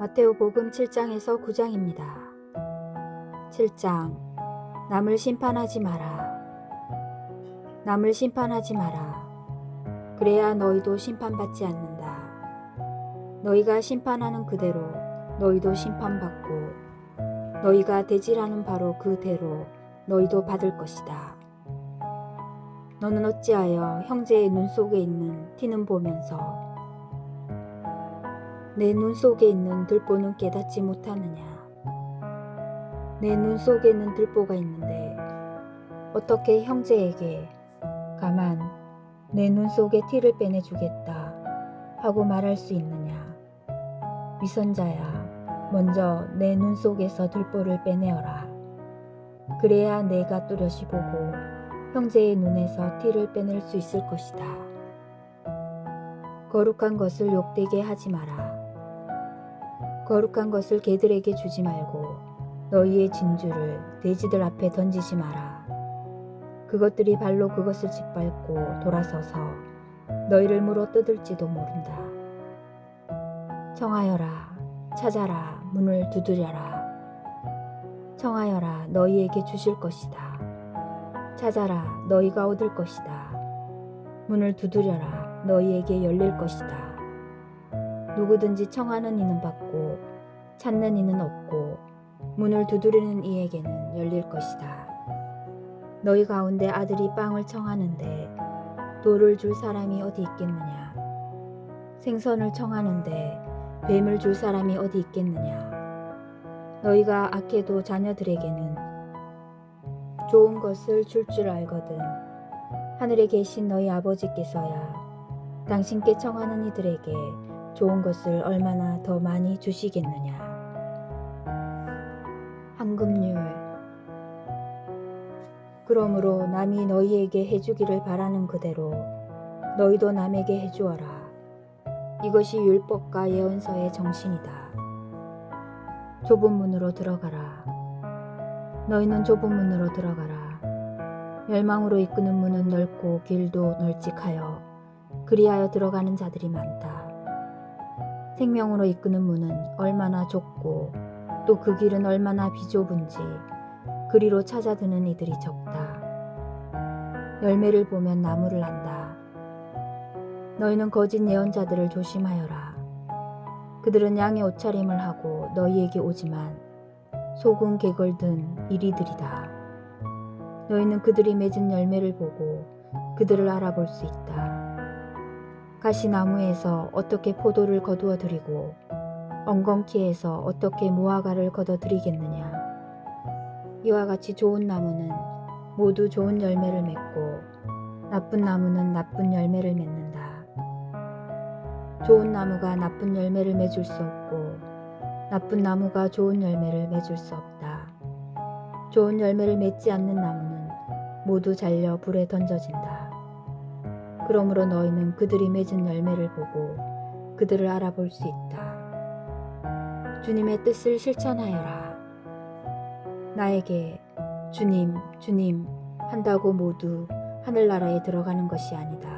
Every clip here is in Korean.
마테오복음 7장에서 9장입니다. 7장. 남을 심판하지 마라. 남을 심판하지 마라. 그래야 너희도 심판받지 않는다. 너희가 심판하는 그대로 너희도 심판받고 너희가 대질하는 바로 그대로 너희도 받을 것이다. 너는 어찌하여 형제의 눈 속에 있는 티는 보면서 내 눈 속에 있는 들보는 깨닫지 못하느냐. 내 눈 속에는 들보가 있는데 어떻게 형제에게 가만 내 눈 속에 티를 빼내주겠다 하고 말할 수 있느냐. 위선자야, 먼저 내 눈 속에서 들보를 빼내어라. 그래야 내가 또렷이 보고 형제의 눈에서 티를 빼낼 수 있을 것이다. 거룩한 것을 욕되게 하지 마라. 거룩한 것을 개들에게 주지 말고 너희의 진주를 돼지들 앞에 던지지 마라. 그것들이 발로 그것을 짓밟고 돌아서서 너희를 물어 뜯을지도 모른다. 청하여라, 찾아라, 문을 두드려라. 청하여라, 너희에게 주실 것이다. 찾아라, 너희가 얻을 것이다. 문을 두드려라, 너희에게 열릴 것이다. 누구든지 청하는 이는 받고 찾는 이는 얻고 문을 두드리는 이에게는 열릴 것이다. 너희 가운데 아들이 빵을 청하는데 돌을 줄 사람이 어디 있겠느냐. 생선을 청하는데 뱀을 줄 사람이 어디 있겠느냐. 너희가 악해도 자녀들에게는 좋은 것을 줄 알거든. 하늘에 계신 너희 아버지께서야 당신께 청하는 이들에게 좋은 것을 얼마나 더 많이 주시겠느냐. 황금률. 그러므로 남이 너희에게 해주기를 바라는 그대로 너희도 남에게 해주어라. 이것이 율법과 예언서의 정신이다. 좁은 문으로 들어가라. 너희는 좁은 문으로 들어가라. 멸망으로 이끄는 문은 넓고 길도 널찍하여 그리하여 들어가는 자들이 많다. 생명으로 이끄는 문은 얼마나 좁고 또 그 길은 얼마나 비좁은지 그리로 찾아드는 이들이 적다. 열매를 보면 나무를 안다. 너희는 거짓 예언자들을 조심하여라. 그들은 양의 옷차림을 하고 너희에게 오지만 속은 개걸든 이리들이다. 너희는 그들이 맺은 열매를 보고 그들을 알아볼 수 있다. 가시나무에서 어떻게 포도를 거두어 드리고 엉겅퀴에서 어떻게 무화과를 거둬 드리겠느냐. 이와 같이 좋은 나무는 모두 좋은 열매를 맺고 나쁜 나무는 나쁜 열매를 맺는다. 좋은 나무가 나쁜 열매를 맺을 수 없고 나쁜 나무가 좋은 열매를 맺을 수 없다. 좋은 열매를 맺지 않는 나무는 모두 잘려 불에 던져진다. 그러므로 너희는 그들이 맺은 열매를 보고 그들을 알아볼 수 있다. 주님의 뜻을 실천하여라. 나에게 주님, 주님 한다고 모두 하늘나라에 들어가는 것이 아니다.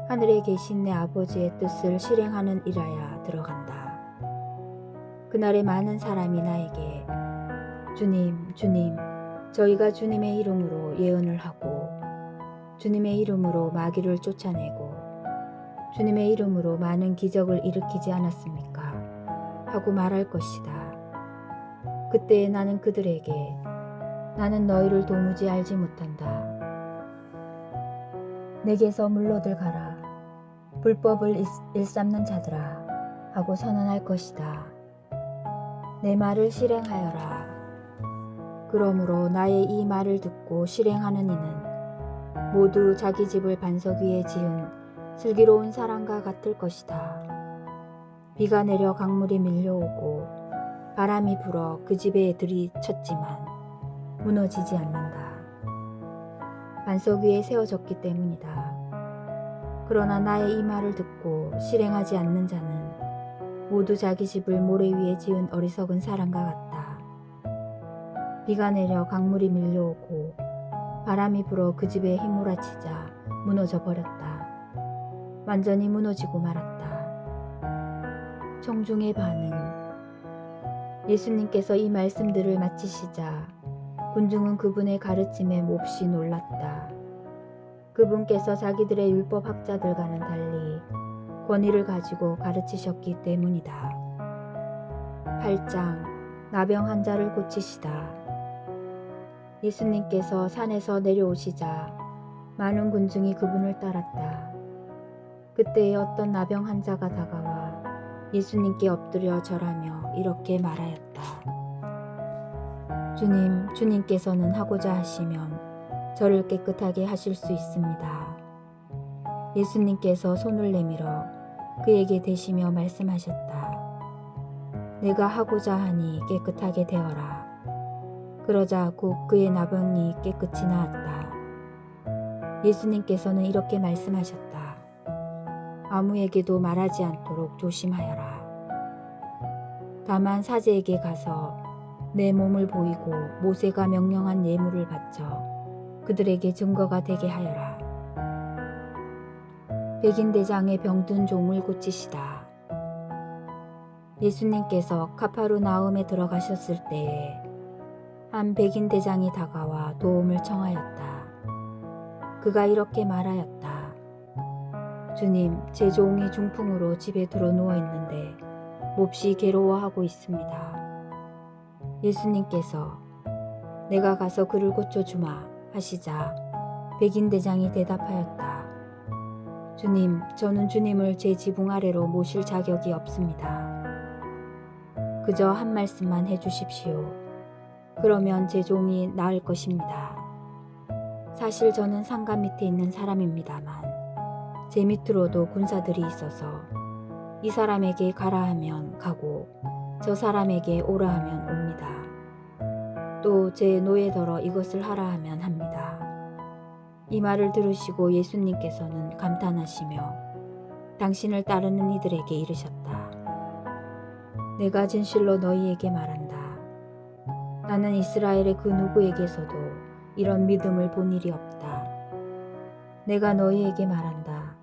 하늘에 계신 내 아버지의 뜻을 실행하는 이라야 들어간다. 그날에 많은 사람이 나에게 주님, 주님, 저희가 주님의 이름으로 예언을 하고 주님의 이름으로 마귀를 쫓아내고 주님의 이름으로 많은 기적을 일으키지 않았습니까? 하고 말할 것이다. 그때에 나는 그들에게 나는 너희를 도무지 알지 못한다. 내게서 물러들 가라. 불법을 일삼는 자들아 하고 선언할 것이다. 내 말을 실행하여라. 그러므로 나의 이 말을 듣고 실행하는 이는 모두 자기 집을 반석 위에 지은 슬기로운 사람과 같을 것이다. 비가 내려 강물이 밀려오고 바람이 불어 그 집에 들이쳤지만 무너지지 않는다. 반석 위에 세워졌기 때문이다. 그러나 나의 이 말을 듣고 실행하지 않는 자는 모두 자기 집을 모래 위에 지은 어리석은 사람과 같다. 비가 내려 강물이 밀려오고 바람이 불어 그 집에 휘몰아치자 무너져 버렸다. 완전히 무너지고 말았다. 청중의 반응. 예수님께서 이 말씀들을 마치시자 군중은 그분의 가르침에 몹시 놀랐다. 그분께서 자기들의 율법 학자들과는 달리 권위를 가지고 가르치셨기 때문이다. 8장 나병 환자를 고치시다. 예수님께서 산에서 내려오시자 많은 군중이 그분을 따랐다. 그때에 어떤 나병 환자가 다가와 예수님께 엎드려 절하며 이렇게 말하였다. 주님, 주님께서는 하고자 하시면 저를 깨끗하게 하실 수 있습니다. 예수님께서 손을 내밀어 그에게 대시며 말씀하셨다. 내가 하고자 하니 깨끗하게 되어라. 그러자 곧 그의 나병이 깨끗이 나았다. 예수님께서는 이렇게 말씀하셨다. 아무에게도 말하지 않도록 조심하여라. 다만 사제에게 가서 내 몸을 보이고 모세가 명령한 예물을 바쳐 그들에게 증거가 되게 하여라. 백인대장의 병든 종을 고치시다. 예수님께서 카파르나움에 들어가셨을 때에 한 백인대장이 다가와 도움을 청하였다. 그가 이렇게 말하였다. 주님, 제 종이 중풍으로 집에 들어 누워 있는데 몹시 괴로워하고 있습니다. 예수님께서 내가 가서 그를 고쳐주마 하시자 백인대장이 대답하였다. 주님, 저는 주님을 제 지붕 아래로 모실 자격이 없습니다. 그저 한 말씀만 해주십시오. 그러면 제 종이 나을 것입니다. 사실 저는 상가 밑에 있는 사람입니다만 제 밑으로도 군사들이 있어서 이 사람에게 가라 하면 가고 저 사람에게 오라 하면 옵니다. 또 제 노예더러 이것을 하라 하면 합니다. 이 말을 들으시고 예수님께서는 감탄하시며 당신을 따르는 이들에게 이르셨다. 내가 진실로 너희에게 말한다. 나는 이스라엘의 그 누구에게서도 이런 믿음을 본 일이 없다. 내가 너희에게 말한다.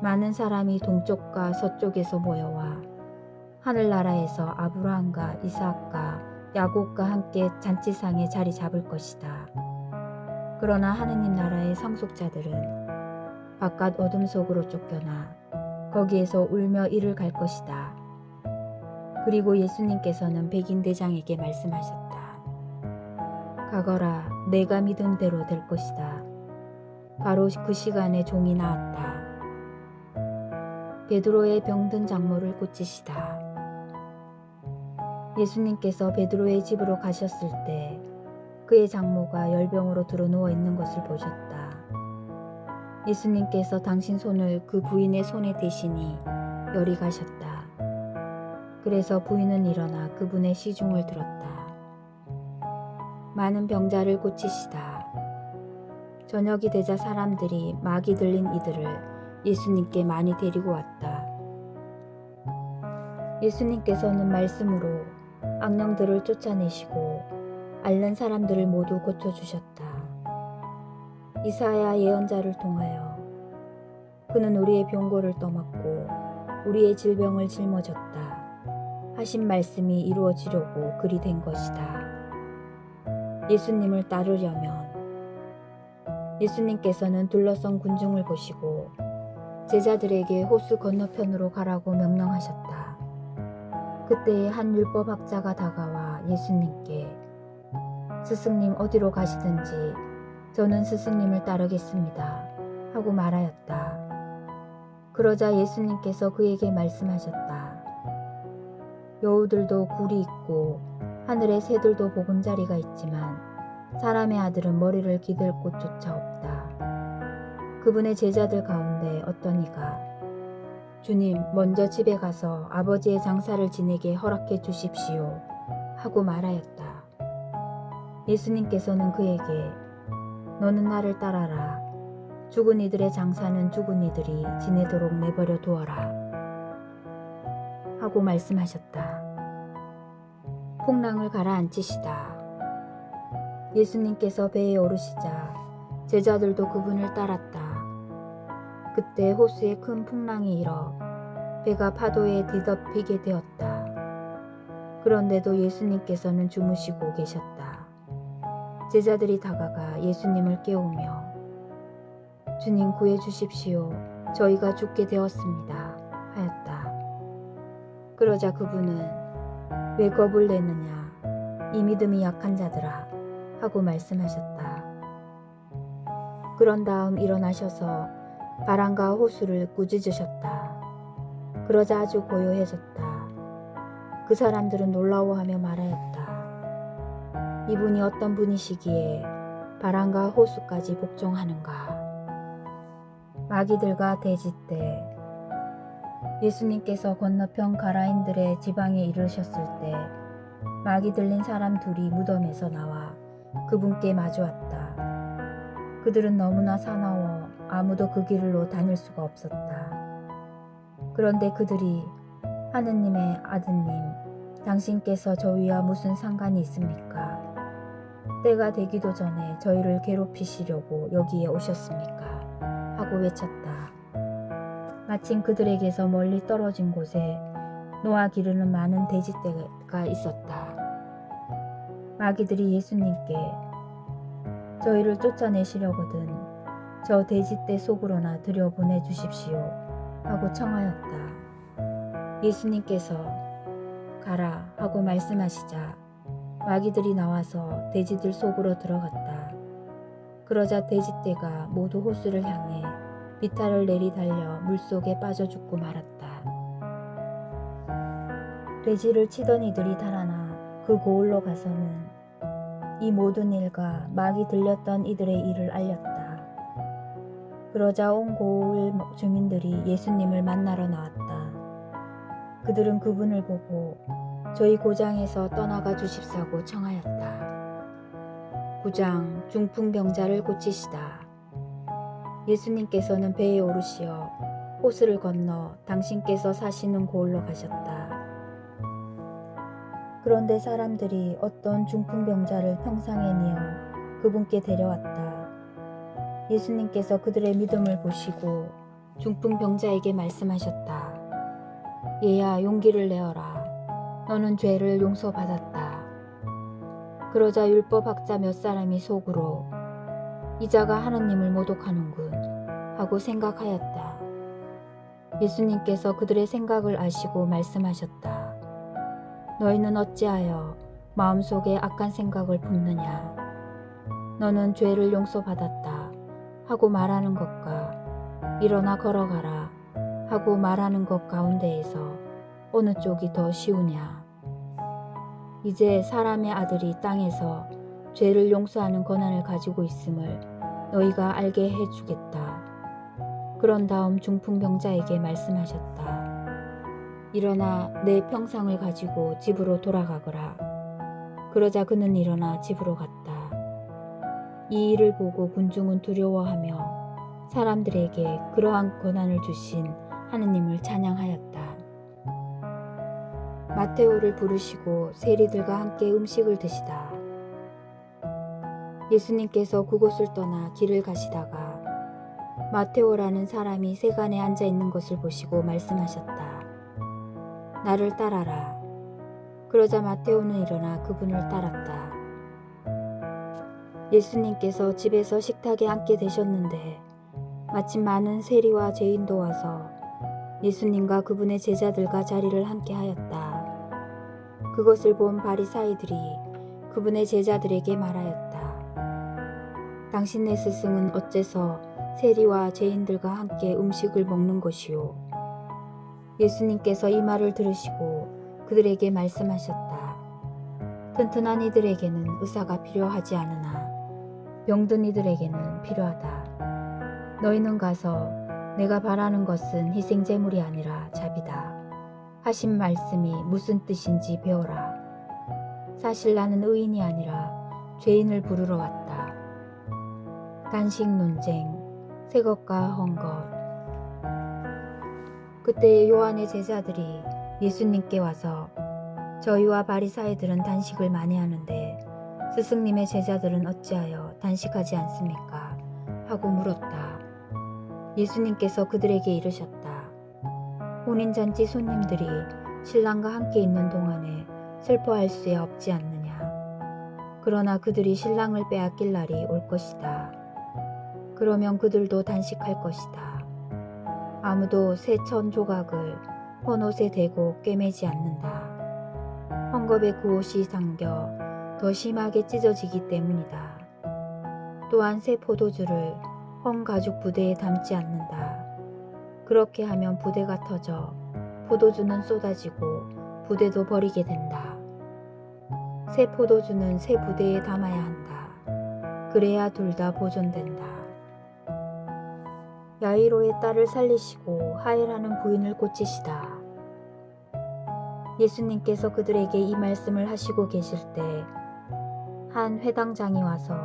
많은 사람이 동쪽과 서쪽에서 모여와 하늘나라에서 아브라함과 이삭과 야곱과 함께 잔치상에 자리 잡을 것이다. 그러나 하느님 나라의 상속자들은 바깥 어둠 속으로 쫓겨나 거기에서 울며 이를 갈 것이다. 그리고 예수님께서는 백인대장에게 말씀하셨다. 가거라, 내가 믿은 대로 될 것이다. 바로 그 시간에 종이 나았다. 베드로의 병든 장모를 고치시다. 예수님께서 베드로의 집으로 가셨을 때 그의 장모가 열병으로 들어 누워 있는 것을 보셨다. 예수님께서 당신 손을 그 부인의 손에 대시니 열이 가셨다. 그래서 부인은 일어나 그분의 시중을 들었다. 많은 병자를 고치시다. 저녁이 되자 사람들이 막이 들린 이들을 예수님께 많이 데리고 왔다. 예수님께서는 말씀으로 악령들을 쫓아내시고 앓는 사람들을 모두 고쳐주셨다. 이사야 예언자를 통하여 그는 우리의 병고를 떠맡고 우리의 질병을 짊어졌다 하신 말씀이 이루어지려고 그리 된 것이다. 예수님을 따르려면 예수님께서는 둘러선 군중을 보시고 제자들에게 호수 건너편으로 가라고 명령하셨다. 그때에 한 율법학자가 다가와 예수님께 스승님 어디로 가시든지 저는 스승님을 따르겠습니다 하고 말하였다. 그러자 예수님께서 그에게 말씀하셨다. 여우들도 굴이 있고 하늘의 새들도 보금자리가 있지만 사람의 아들은 머리를 기댈 곳조차 없다. 그분의 제자들 가운데 어떤 이가 주님, 먼저 집에 가서 아버지의 장사를 지내게 허락해 주십시오 하고 말하였다. 예수님께서는 그에게 너는 나를 따라라. 죽은 이들의 장사는 죽은 이들이 지내도록 내버려 두어라 하고 말씀하셨다. 풍랑을 가라앉히시다. 예수님께서 배에 오르시자 제자들도 그분을 따랐다. 그때 호수에 큰 풍랑이 일어 배가 파도에 뒤덮이게 되었다. 그런데도 예수님께서는 주무시고 계셨다. 제자들이 다가가 예수님을 깨우며 주님 구해 주십시오. 저희가 죽게 되었습니다. 하였다. 그러자 그분은 왜 겁을 내느냐 이 믿음이 약한 자들아 하고 말씀하셨다. 그런 다음 일어나셔서 바람과 호수를 꾸짖으셨다. 그러자 아주 고요해졌다. 그 사람들은 놀라워하며 말하였다. 이분이 어떤 분이시기에 바람과 호수까지 복종하는가. 마귀들과 돼지 때 예수님께서 건너편 가라인들의 지방에 이르셨을 때 마귀 들린 사람 둘이 무덤에서 나와 그분께 마주왔다. 그들은 너무나 사나워 아무도 그 길로 다닐 수가 없었다. 그런데 그들이 하느님의 아드님, 당신께서 저희와 무슨 상관이 있습니까? 때가 되기도 전에 저희를 괴롭히시려고 여기에 오셨습니까? 하고 외쳤다. 마침 그들에게서 멀리 떨어진 곳에 노아 기르는 많은 돼지떼가 있었다. 마귀들이 예수님께 저희를 쫓아내시려거든 저 돼지떼 속으로나 들여보내 주십시오 하고 청하였다. 예수님께서 가라 하고 말씀하시자 마귀들이 나와서 돼지들 속으로 들어갔다. 그러자 돼지떼가 모두 호수를 향해 비탈을 내리달려 물속에 빠져 죽고 말았다. 돼지를 치던 이들이 달아나 그 고을로 가서는 이 모든 일과 마귀 들렸던 이들의 일을 알렸다. 그러자 온 고을 주민들이 예수님을 만나러 나왔다. 그들은 그분을 보고 저희 고장에서 떠나가 주십사고 청하였다. 구장 중풍병자를 고치시다. 예수님께서는 배에 오르시어 호수를 건너 당신께서 사시는 고을로 가셨다. 그런데 사람들이 어떤 중풍병자를 평상에 니어 그분께 데려왔다. 예수님께서 그들의 믿음을 보시고 중풍병자에게 말씀하셨다. 얘야 용기를 내어라. 너는 죄를 용서받았다. 그러자 율법학자 몇 사람이 속으로 이 자가 하느님을 모독하는군 하고 생각하였다. 예수님께서 그들의 생각을 아시고 말씀하셨다. 너희는 어찌하여 마음속에 악한 생각을 품느냐. 너는 죄를 용서받았다 하고 말하는 것과 일어나 걸어가라 하고 말하는 것 가운데에서 어느 쪽이 더 쉬우냐. 이제 사람의 아들이 땅에서 죄를 용서하는 권한을 가지고 있음을 너희가 알게 해주겠다. 그런 다음 중풍병자에게 말씀하셨다. 일어나 내 평상을 가지고 집으로 돌아가거라. 그러자 그는 일어나 집으로 갔다. 이 일을 보고 군중은 두려워하며 사람들에게 그러한 권한을 주신 하느님을 찬양하였다. 마테오를 부르시고 세리들과 함께 음식을 드시다. 예수님께서 그곳을 떠나 길을 가시다가 마테오라는 사람이 세간에 앉아 있는 것을 보시고 말씀하셨다. 나를 따라라. 그러자 마테오는 일어나 그분을 따랐다. 예수님께서 집에서 식탁에 앉게 되셨는데 마침 많은 세리와 죄인도 와서 예수님과 그분의 제자들과 자리를 함께 하였다. 그것을 본 바리사이들이 그분의 제자들에게 말하였다. 당신의 스승은 어째서 세리와 죄인들과 함께 음식을 먹는 것이요. 예수님께서 이 말을 들으시고 그들에게 말씀하셨다. 튼튼한 이들에게는 의사가 필요하지 않으나 병든 이들에게는 필요하다. 너희는 가서 내가 바라는 것은 희생제물이 아니라 자비다. 하신 말씀이 무슨 뜻인지 배워라. 사실 나는 의인이 아니라 죄인을 부르러 왔다. 단식 논쟁, 새 것과 헌 것. 그때 요한의 제자들이 예수님께 와서 저희와 바리사이들은 단식을 많이 하는데 스승님의 제자들은 어찌하여 단식하지 않습니까? 하고 물었다. 예수님께서 그들에게 이르셨다. 혼인잔치 손님들이 신랑과 함께 있는 동안에 슬퍼할 수야 없지 않느냐. 그러나 그들이 신랑을 빼앗길 날이 올 것이다. 그러면 그들도 단식할 것이다. 아무도 새 천 조각을 헌옷에 대고 꿰매지 않는다. 헝겊에 그 옷이 잠겨 더 심하게 찢어지기 때문이다. 또한 새 포도주를 헌 가죽 부대에 담지 않는다. 그렇게 하면 부대가 터져 포도주는 쏟아지고 부대도 버리게 된다. 새 포도주는 새 부대에 담아야 한다. 그래야 둘 다 보존된다. 야이로의 딸을 살리시고 하엘하는 부인을 고치시다. 예수님께서 그들에게 이 말씀을 하시고 계실 때 한 회당장이 와서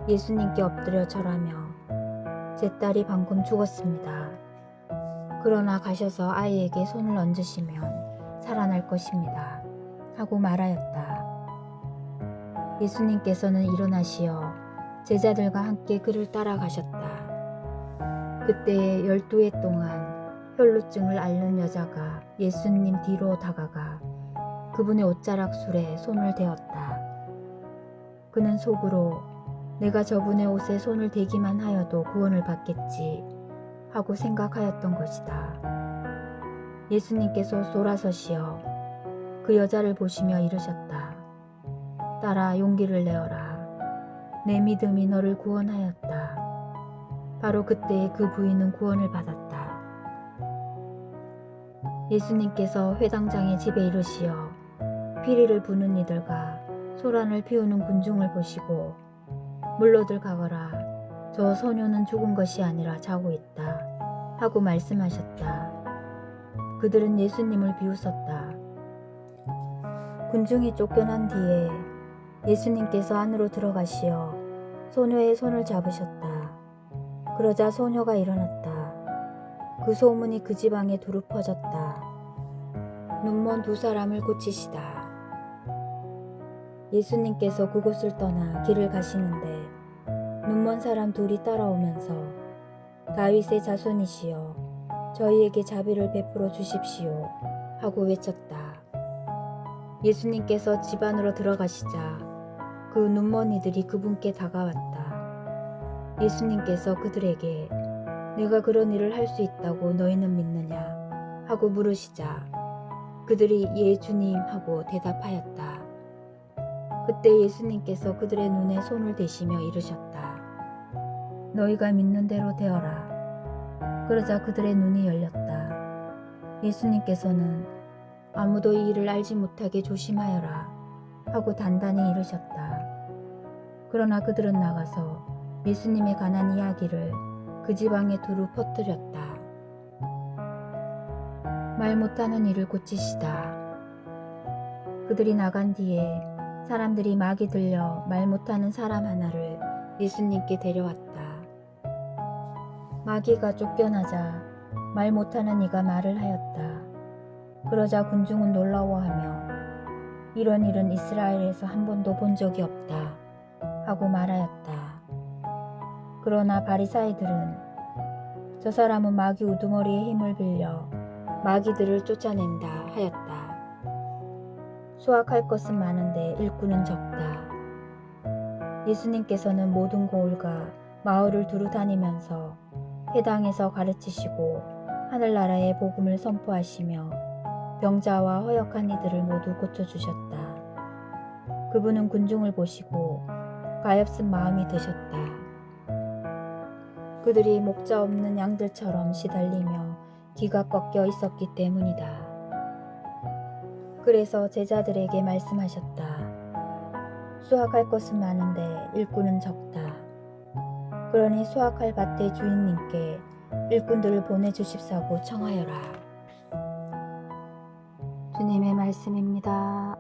예수님께 엎드려 절하며 제 딸이 방금 죽었습니다. 그러나 가셔서 아이에게 손을 얹으시면 살아날 것입니다. 하고 말하였다. 예수님께서는 일어나시어 제자들과 함께 그를 따라가셨다. 그때에 12해 동안 혈루증을 앓는 여자가 예수님 뒤로 다가가 그분의 옷자락술에 손을 대었다. 그는 속으로 내가 저분의 옷에 손을 대기만 하여도 구원을 받겠지 하고 생각하였던 것이다. 예수님께서 돌아서시어 그 여자를 보시며 이르셨다. 딸아, 용기를 내어라. 내 믿음이 너를 구원하였다. 바로 그때에 그 부인은 구원을 받았다. 예수님께서 회당장의 집에 이르시어 피리를 부는 이들과 소란을 피우는 군중을 보시고 물러들 가거라. 저 소녀는 죽은 것이 아니라 자고 있다. 하고 말씀하셨다. 그들은 예수님을 비웃었다. 군중이 쫓겨난 뒤에 예수님께서 안으로 들어가시어 소녀의 손을 잡으셨다. 그러자 소녀가 일어났다. 그 소문이 그 지방에 두루 퍼졌다. 눈먼 두 사람을 고치시다. 예수님께서 그곳을 떠나 길을 가시는데 눈먼 사람 둘이 따라오면서 다윗의 자손이시여 저희에게 자비를 베풀어 주십시오 하고 외쳤다. 예수님께서 집 안으로 들어가시자 그 눈먼 이들이 그분께 다가왔다. 예수님께서 그들에게 내가 그런 일을 할 수 있다고 너희는 믿느냐 하고 물으시자 그들이 예 주님 하고 대답하였다. 그때 예수님께서 그들의 눈에 손을 대시며 이르셨다. 너희가 믿는 대로 되어라. 그러자 그들의 눈이 열렸다. 예수님께서는 아무도 이 일을 알지 못하게 조심하여라 하고 단단히 이르셨다. 그러나 그들은 나가서 예수님에 관한 이야기를 그 지방에 두루 퍼뜨렸다. 말 못하는 이를 고치시다. 그들이 나간 뒤에 사람들이 막이 들려 말 못하는 사람 하나를 예수님께 데려왔다. 마귀가 쫓겨나자 말 못하는 이가 말을 하였다. 그러자 군중은 놀라워하며 이런 일은 이스라엘에서 한 번도 본 적이 없다 하고 말하였다. 그러나 바리사이들은 저 사람은 마귀 우두머리의 힘을 빌려 마귀들을 쫓아낸다 하였다. 수확할 것은 많은데 일꾼은 적다. 예수님께서는 모든 고을과 마을을 두루 다니면서 회당에서 가르치시고 하늘나라의 복음을 선포하시며 병자와 허역한 이들을 모두 고쳐주셨다. 그분은 군중을 보시고 가엾은 마음이 드셨다. 그들이 목자 없는 양들처럼 시달리며 귀가 꺾여 있었기 때문이다. 그래서 제자들에게 말씀하셨다. 수확할 것은 많은데 일꾼은 적다. 그러니 수확할 밭의 주인님께 일꾼들을 보내주십사고 청하여라. 주님의 말씀입니다.